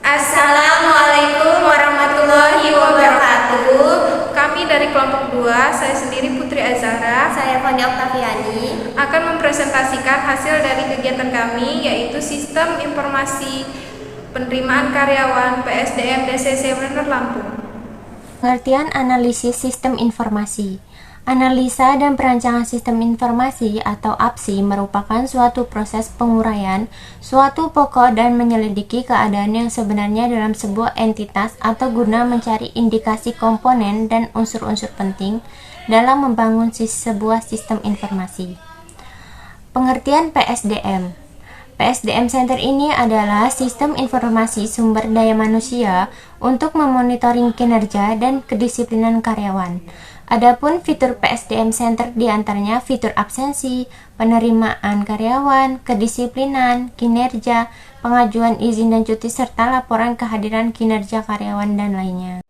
Assalamualaikum warahmatullahi wabarakatuh. Kami dari kelompok 2, saya sendiri Putri Azhara, saya Fani Oktaviani, akan mempresentasikan hasil dari kegiatan kami, yaitu Sistem Informasi Penerimaan Karyawan PSDM DCC Menur Lampung. Pengertian analisis sistem informasi. Analisa dan perancangan sistem informasi atau APSI merupakan suatu proses penguraian suatu pokok dan menyelidiki keadaan yang sebenarnya dalam sebuah entitas atau guna mencari indikasi komponen dan unsur-unsur penting dalam membangun sebuah sistem informasi. Pengertian PSDM. PSDM Center ini adalah sistem informasi sumber daya manusia untuk memonitoring kinerja dan kedisiplinan karyawan. Adapun fitur PSDM Center diantaranya fitur absensi, penerimaan karyawan, kedisiplinan, kinerja, pengajuan izin dan cuti, serta laporan kehadiran kinerja karyawan dan lainnya.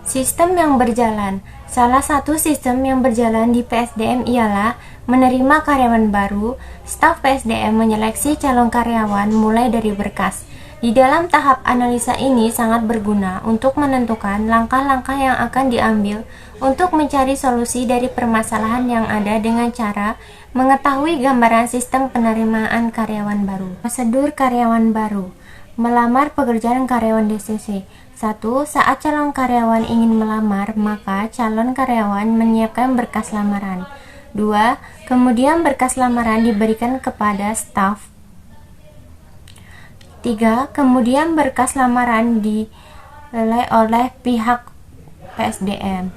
Sistem yang berjalan. Salah satu sistem yang berjalan di PSDM ialah menerima karyawan baru. Staf PSDM menyeleksi calon karyawan mulai dari berkas. Di dalam tahap analisa ini sangat berguna untuk menentukan langkah-langkah yang akan diambil untuk mencari solusi dari permasalahan yang ada dengan cara mengetahui gambaran sistem penerimaan karyawan baru. Prosedur karyawan baru. Melamar pekerjaan karyawan DCC. 1. Saat calon karyawan ingin melamar, maka calon karyawan menyiapkan berkas lamaran. 2. Kemudian berkas lamaran diberikan kepada staf. 3. Kemudian berkas lamaran dinilai oleh pihak PSDM.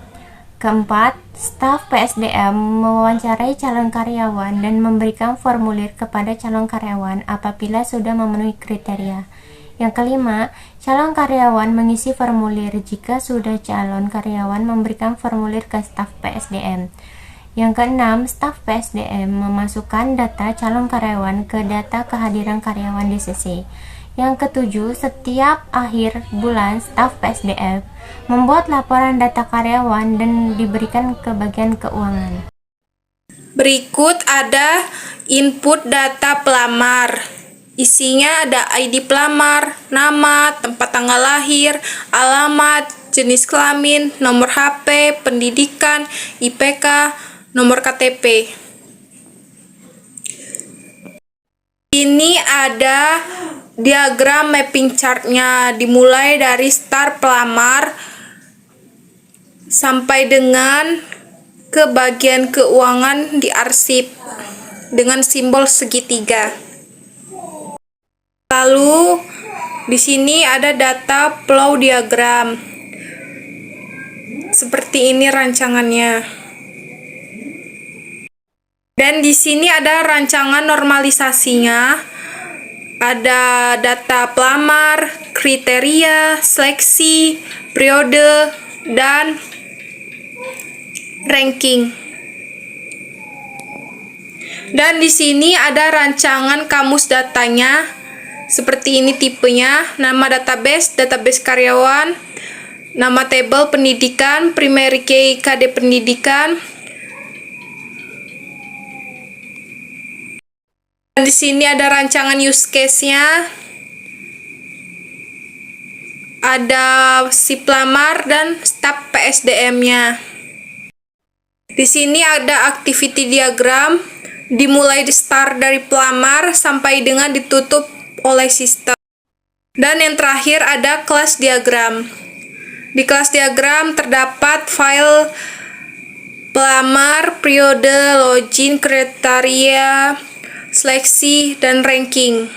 4. Staf PSDM mewawancarai calon karyawan dan memberikan formulir kepada calon karyawan apabila sudah memenuhi kriteria. Yang kelima, calon karyawan mengisi formulir jika sudah calon karyawan memberikan formulir ke staf PSDM. Yang keenam, staf PSDM memasukkan data calon karyawan ke data kehadiran karyawan DCC. Yang ketujuh, setiap akhir bulan staf PSDM membuat laporan data karyawan dan diberikan ke bagian keuangan. Berikut ada input data pelamar. Isinya ada ID pelamar, nama, tempat tanggal lahir, alamat, jenis kelamin, nomor HP, pendidikan, IPK, nomor KTP. Ini ada diagram mapping chartnya, dimulai dari start pelamar sampai dengan ke bagian keuangan diarsip dengan simbol segitiga. Lalu di sini ada data flow diagram. Seperti ini rancangannya. Dan di sini ada rancangan normalisasinya. Ada data pelamar, kriteria, seleksi, periode, dan ranking. Dan di sini ada rancangan kamus datanya. Seperti ini tipenya, nama database, database karyawan, nama table pendidikan, primary key KD pendidikan. Dan di sini ada rancangan use case-nya. Ada si pelamar dan staf PSDM-nya. Di sini ada activity diagram, dimulai di start dari pelamar sampai dengan ditutup oleh sistem. Dan yang terakhir ada kelas diagram. Di kelas diagram terdapat file pelamar, periode, login, kriteria, seleksi, dan ranking.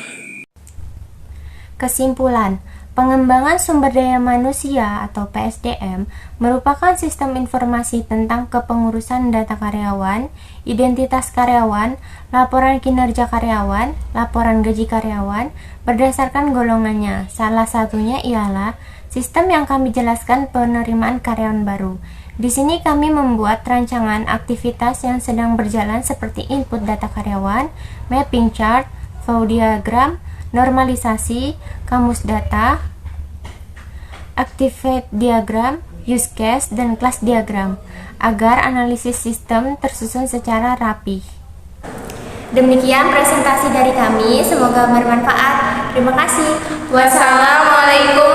Kesimpulan, pengembangan sumber daya manusia atau PSDM merupakan sistem informasi tentang kepengurusan data karyawan, identitas karyawan, laporan kinerja karyawan, laporan gaji karyawan, berdasarkan golongannya. Salah satunya ialah sistem yang kami jelaskan penerimaan karyawan baru. Di sini kami membuat rancangan aktivitas yang sedang berjalan seperti input data karyawan, mapping chart, flow diagram, normalisasi, kamus data, activate diagram, use case, dan kelas diagram agar analisis sistem tersusun secara rapi. Demikian presentasi dari kami, semoga bermanfaat. Terima kasih. Wassalamualaikum Wassalamualaikum